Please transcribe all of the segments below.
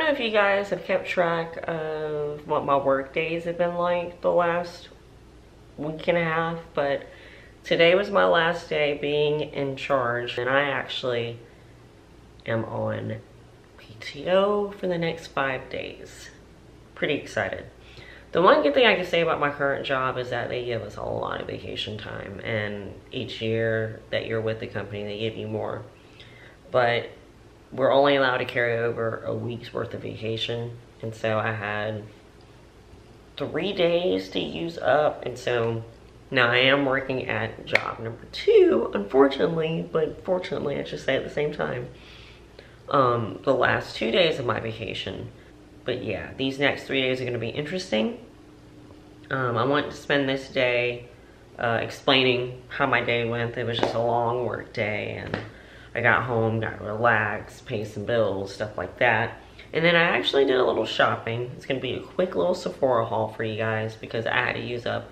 know if you guys have kept track of what my work days have been like the last week and a half, but today was my last day being in charge, and I actually am on PTO for the next 5 days. Pretty excited. The one good thing I can say about my current job is that they give us a lot of vacation time, and each year that you're with the company they give you more, but we're only allowed to carry over a week's worth of vacation, and so I had 3 days to use up, and so now I am working at job number 2, unfortunately, but fortunately I should say at the same time, the last 2 days of my vacation. But yeah, these next 3 days are going to be interesting. I want to spend this day explaining how my day went. It was just a long work day, and I got home, got relaxed, paid some bills, stuff like that. And then I actually did a little shopping. It's going to be a quick little Sephora haul for you guys because I had to use up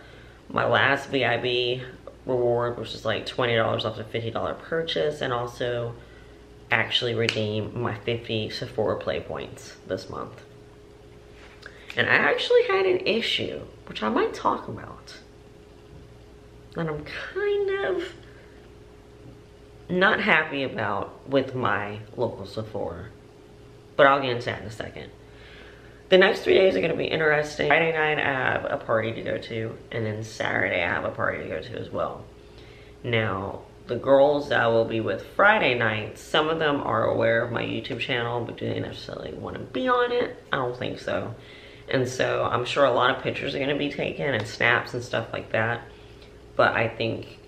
my last VIB reward, which is like $20 off a $50 purchase, and also actually redeem my 50 Sephora Play points this month. And I actually had an issue, which I might talk about, that I'm kind of not happy about with my local Sephora. But I'll get into that in a second. The next 3 days are going to be interesting. Friday night I have a party to go to, and then Saturday I have a party to go to as well. Now, the girls that I will be with Friday night, some of them are aware of my YouTube channel, but do they necessarily want to be on it? I don't think so. And so I'm sure a lot of pictures are going to be taken and snaps and stuff like that. But I think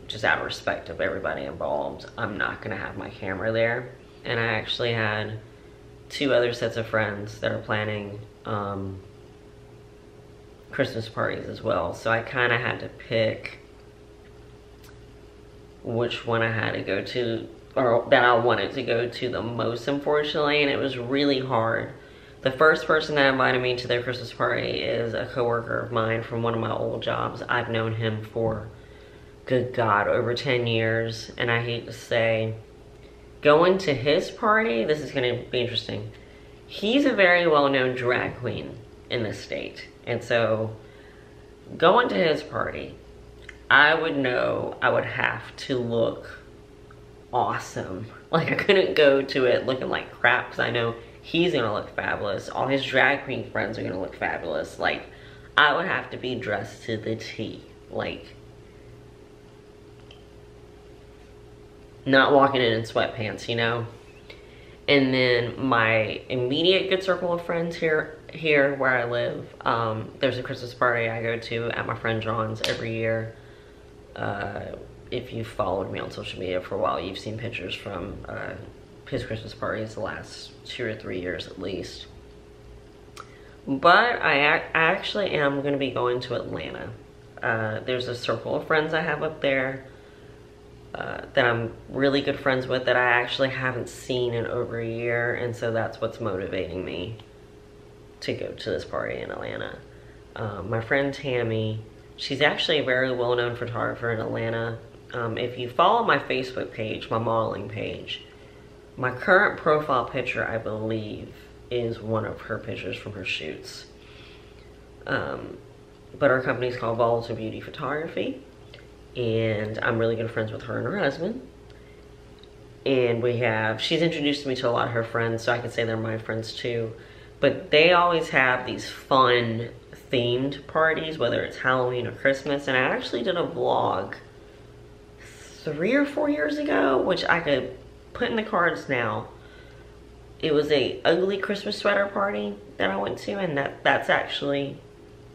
just out of respect of everybody involved, I'm not going to have my camera there. And I actually had 2 other sets of friends that are planning Christmas parties as well. So I kind of had to pick which one I had to go to, or that I wanted to go to the most, unfortunately, and it was really hard. The first person that invited me to their Christmas party is a coworker of mine from one of my old jobs. I've known him for, good God, over 10 years, and I hate to say, going to his party, this is going to be interesting. He's a very well-known drag queen in the state, and so going to his party, I would know I would have to look awesome. Like, I couldn't go to it looking like crap because I know he's gonna look fabulous. All his drag queen friends are gonna look fabulous. Like, I would have to be dressed to the T. Like, not walking in sweatpants, you know? And then my immediate good circle of friends here where I live, there's a Christmas party I go to at my friend John's every year. If you've followed me on social media for a while, you've seen pictures from his Christmas parties the last 2 or 3 years at least. But I actually am going to be going to Atlanta. There's a circle of friends I have up there that I'm really good friends with that I actually haven't seen in over a year, and so that's what's motivating me to go to this party in Atlanta. My friend Tammy, she's actually a very well-known photographer in Atlanta. If you follow my Facebook page, my modeling page, my current profile picture, I believe, is one of her pictures from her shoots. But her company's called Volatile Beauty Photography, and I'm really good friends with her and her husband. And she's introduced me to a lot of her friends, so I can say they're my friends too. But they always have these fun themed parties, whether it's Halloween or Christmas. And I actually did a vlog 3 or 4 years ago, which I could put in the cards now. It was a ugly Christmas sweater party that I went to, and that's actually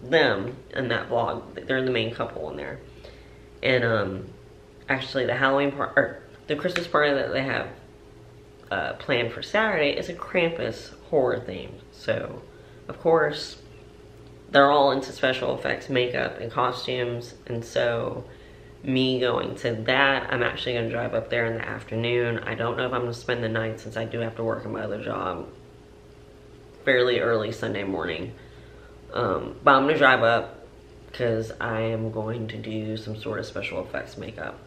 them in that vlog. They're the main couple in there. And actually the Halloween part, or the Christmas party that they have planned for Saturday is a Krampus horror theme. So of course they're all into special effects, makeup, and costumes, and so me going to that, I'm actually going to drive up there in the afternoon. I don't know if I'm going to spend the night since I do have to work in my other job fairly early Sunday morning. But I'm going to drive up because I am going to do some sort of special effects makeup.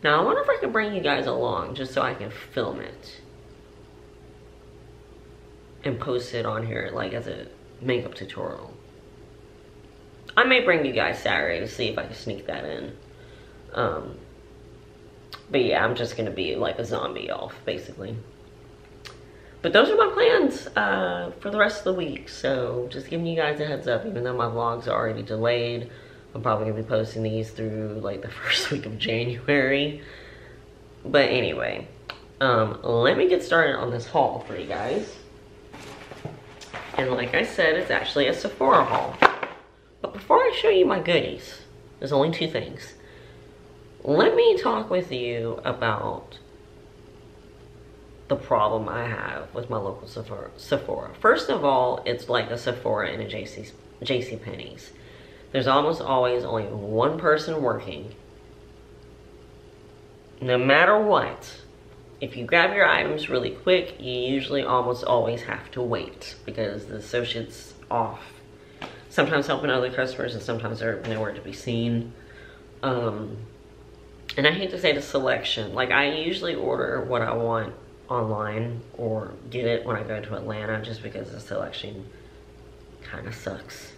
Now, I wonder if I can bring you guys along just so I can film it. and post it on here like as a makeup tutorial. I may bring you guys Saturday to see if I can sneak that in. But yeah, I'm just gonna be like a zombie off, basically. But those are my plans for the rest of the week. So just giving you guys a heads up, even though my vlogs are already delayed, I'm probably gonna be posting these through like the first week of January. But anyway, let me get started on this haul for you guys. And like I said, it's actually a Sephora haul. But before I show you my goodies, there's only two things. Let me talk with you about the problem I have with my local Sephora. First of all, it's like a Sephora and a J.C.Penney's. There's almost always only one person working. No matter what, if you grab your items really quick, you usually almost always have to wait because the associate's off. Sometimes helping other customers and sometimes they're nowhere to be seen. And I hate to say the selection. Like, I usually order what I want online or get it when I go to Atlanta just because the selection kind of sucks.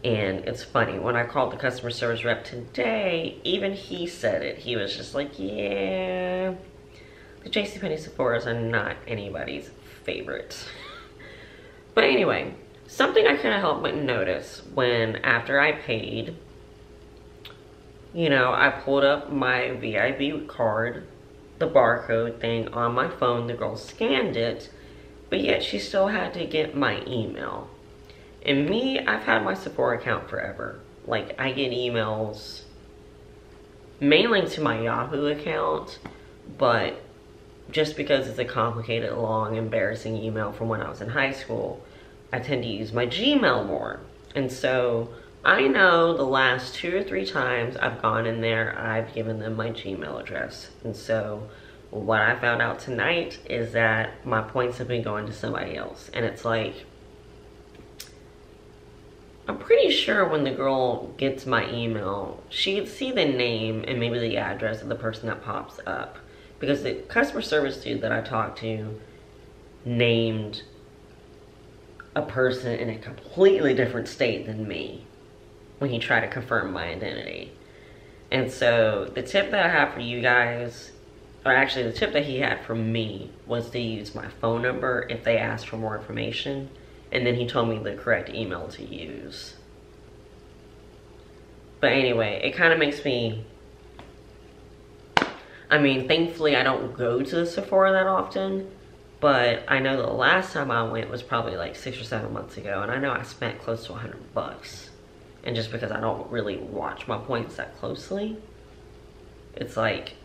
And it's funny, when I called the customer service rep today, even he said it. He was just like, yeah, the J.C.Penney Sephoras are not anybody's favorite. But anyway, something I couldn't help but notice when after I paid, you know, I pulled up my VIP card, the barcode thing on my phone, the girl scanned it, but yet she still had to get my email. And me, I've had my Sephora account forever. Like, I get emails mainly to my Yahoo account, but just because it's a complicated, long, embarrassing email from when I was in high school, I tend to use my Gmail more. And so I know the last 2 or 3 times I've gone in there, I've given them my Gmail address. And so what I found out tonight is that my points have been going to somebody else. And it's like, I'm pretty sure when the girl gets my email, she'd see the name and maybe the address of the person that pops up. Because the customer service dude that I talked to named a person in a completely different state than me when he tried to confirm my identity. And so the tip that I have for you guys, or actually the tip that he had for me, was to use my phone number if they asked for more information. And then he told me the correct email to use. But anyway, it kind of makes me, I mean, thankfully I don't go to the Sephora that often, but I know the last time I went was probably like 6 or 7 months ago, and I know I spent close to $100. And just because I don't really watch my points that closely, it's like,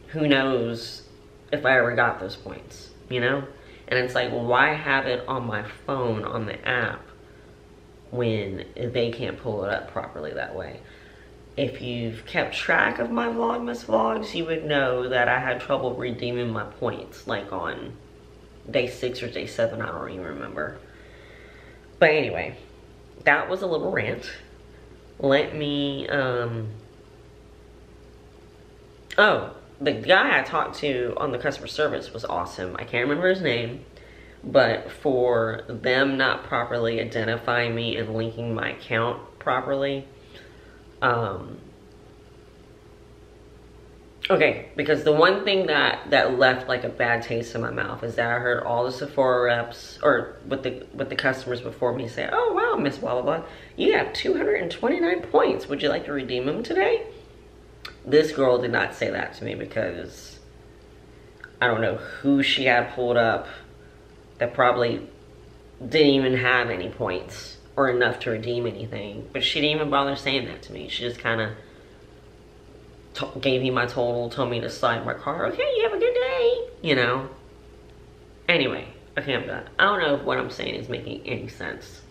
who knows if I ever got those points, you know? And it's like, why have it on my phone, on the app, when they can't pull it up properly that way? If you've kept track of my Vlogmas vlogs, you would know that I had trouble redeeming my points, like on day 6 or day 7, I don't even remember. But anyway, that was a little rant. Let me, oh, the guy I talked to on the customer service was awesome. I can't remember his name, but for them not properly identifying me and linking my account properly, okay, because the one thing that left like a bad taste in my mouth is that I heard all the Sephora reps, or with the customers before me say, oh wow, Miss blah blah blah, you have 229 points, would you like to redeem them today? This girl did not say that to me because I don't know who she had pulled up that probably didn't even have any points or enough to redeem anything. But she didn't even bother saying that to me. She just kind of gave me my total, told me to slide my card. Okay, you have a good day, you know. Anyway, okay, I'm done. I don't know if what I'm saying is making any sense.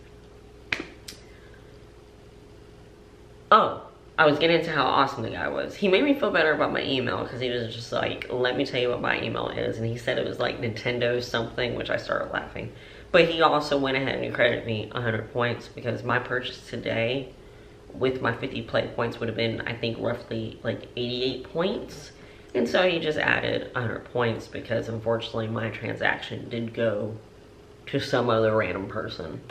Oh, I was getting into how awesome the guy was. He made me feel better about my email because he was just like, let me tell you what my email is. And he said it was like Nintendo something, which I started laughing. But he also went ahead and credited me 100 points because my purchase today with my 50 play points would have been, I think, roughly like 88 points. And so he just added 100 points because unfortunately my transaction did go to some other random person.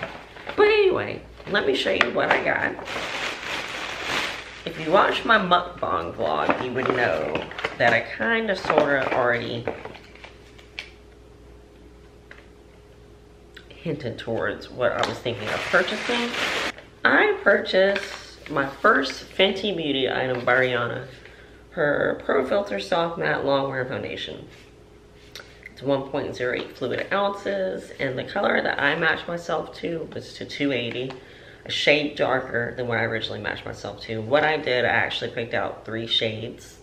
But anyway, let me show you what I got. If you watch my mukbang vlog, you would know that I kind of sort of already hinted towards what I was thinking of purchasing. I purchased my first Fenty Beauty item by Rihanna, her Pro Filter Soft Matte Longwear Foundation. It's 1.08 fluid ounces, and the color that I matched myself to was to 280, a shade darker than what I originally matched myself to. What I did, I actually picked out 3 shades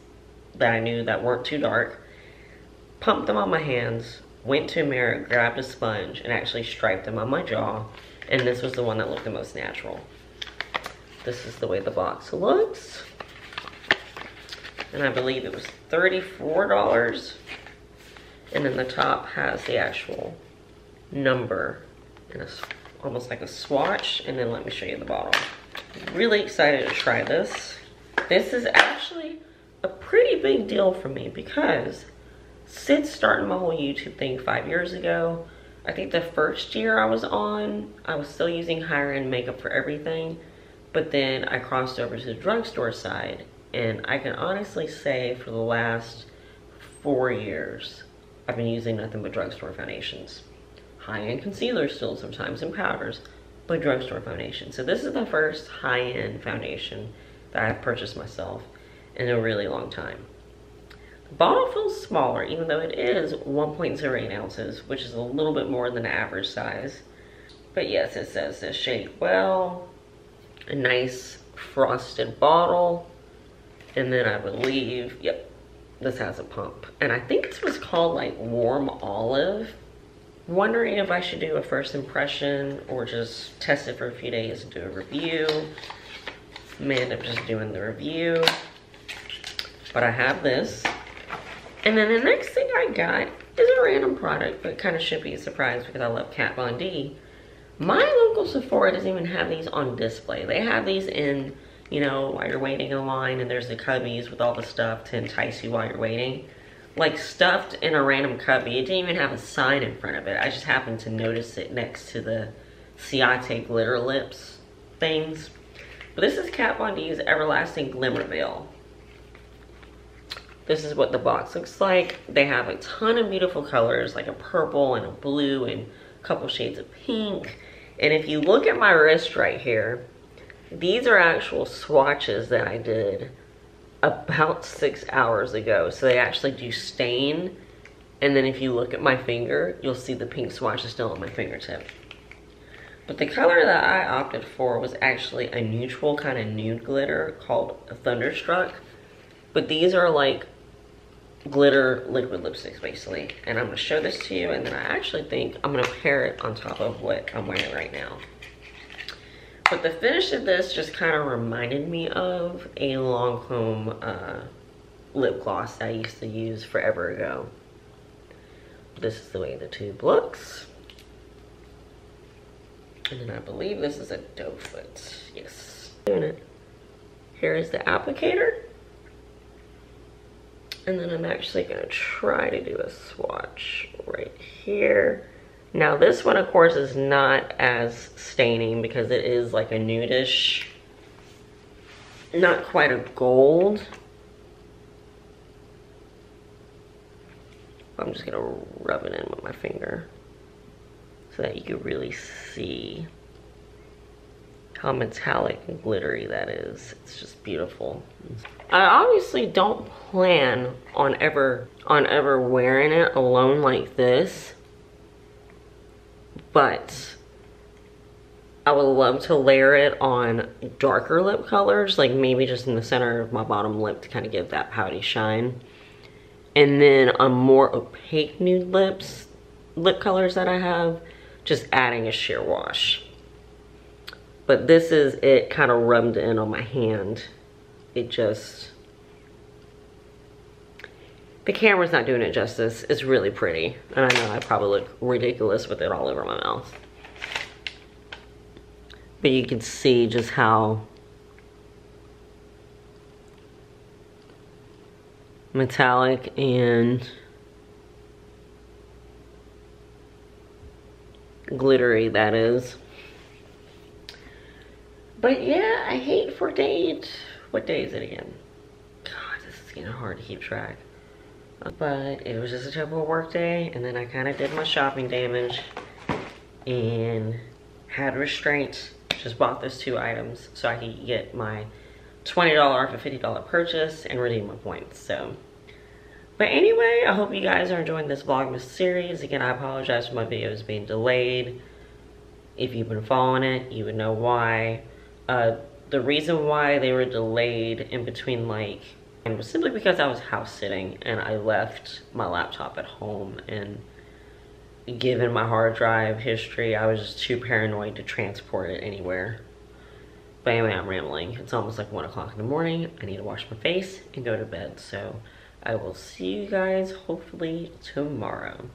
that I knew that weren't too dark, pumped them on my hands, went to a mirror, grabbed a sponge, and actually striped them on my jaw, and this was the one that looked the most natural. This is the way the box looks, and I believe it was $34. And then the top has the actual number and it's almost like a swatch. And then let me show you the bottle. I'm really excited to try this. This is actually a pretty big deal for me because since starting my whole YouTube thing 5 years ago, I think the first year I was on, I was still using higher end makeup for everything. But then I crossed over to the drugstore side, and I can honestly say for the last 4 years, I've been using nothing but drugstore foundations. High-end concealers still sometimes and powders, but drugstore foundation. So this is the first high-end foundation that I've purchased myself in a really long time. The bottle feels smaller, even though it is 1.08 ounces, which is a little bit more than the average size. But yes, it says this shade well, a nice frosted bottle, and then I believe, yep, this has a pump. And I think this was called like warm olive. Wondering if I should do a first impression or just test it for a few days and do a review. May end up just doing the review. But I have this. And then the next thing I got is a random product, but kind of should be a surprise because I love Kat Von D. My local Sephora doesn't even have these on display. They have these in, you know, while you're waiting in line, and there's the cubbies with all the stuff to entice you while you're waiting. Like stuffed in a random cubby. It didn't even have a sign in front of it. I just happened to notice it next to the Ciate glitter lips things. But this is Kat Von D's Everlasting Glimmer Veil. This is what the box looks like. They have a ton of beautiful colors, like a purple and a blue and a couple shades of pink. And if you look at my wrist right here, these are actual swatches that I did about 6 hours ago. So they actually do stain. And then if you look at my finger, you'll see the pink swatch is still on my fingertip. But the color that I opted for was actually a neutral kind of nude glitter called Thunderstruck. But these are like glitter liquid lipsticks basically. And I'm gonna show this to you, and then I actually think I'm gonna pair it on top of what I'm wearing right now. But the finish of this just kind of reminded me of a Lancome lip gloss that I used to use forever ago. This is the way the tube looks. And then I believe this is a doe foot. Yes. Doing it. Here is the applicator. And then I'm actually gonna try to do a swatch right here. Now this one of course is not as staining because it is like a nudish, not quite a gold. I'm just gonna rub it in with my finger so that you can really see how metallic and glittery that is. It's just beautiful. I obviously don't plan on ever wearing it alone like this, but I would love to layer it on darker lip colors, like maybe just in the center of my bottom lip to kind of give that pouty shine. And then on more opaque nude lip colors that I have, just adding a sheer wash. But this is it kind of rubbed in on my hand. It just, the camera's not doing it justice. It's really pretty. And I know I probably look ridiculous with it all over my mouth. But you can see just how metallic and glittery, that is. But yeah, I hate for date. What day is it again? God, this is getting hard to keep track. But it was just a typical work day, and then I kind of did my shopping damage and had restraints. Just bought those 2 items so I could get my $20 off a $50 purchase and redeem my points. So, but anyway, I hope you guys are enjoying this Vlogmas series. Again, I apologize for my videos being delayed. If you've been following it, you would know why. The reason why they were delayed in between, like, was simply because I was house sitting and I left my laptop at home, and given my hard drive history, I was just too paranoid to transport it anywhere. But anyway, I'm rambling. It's almost like 1 o'clock in the morning. I need to wash my face and go to bed. So I will see you guys hopefully tomorrow.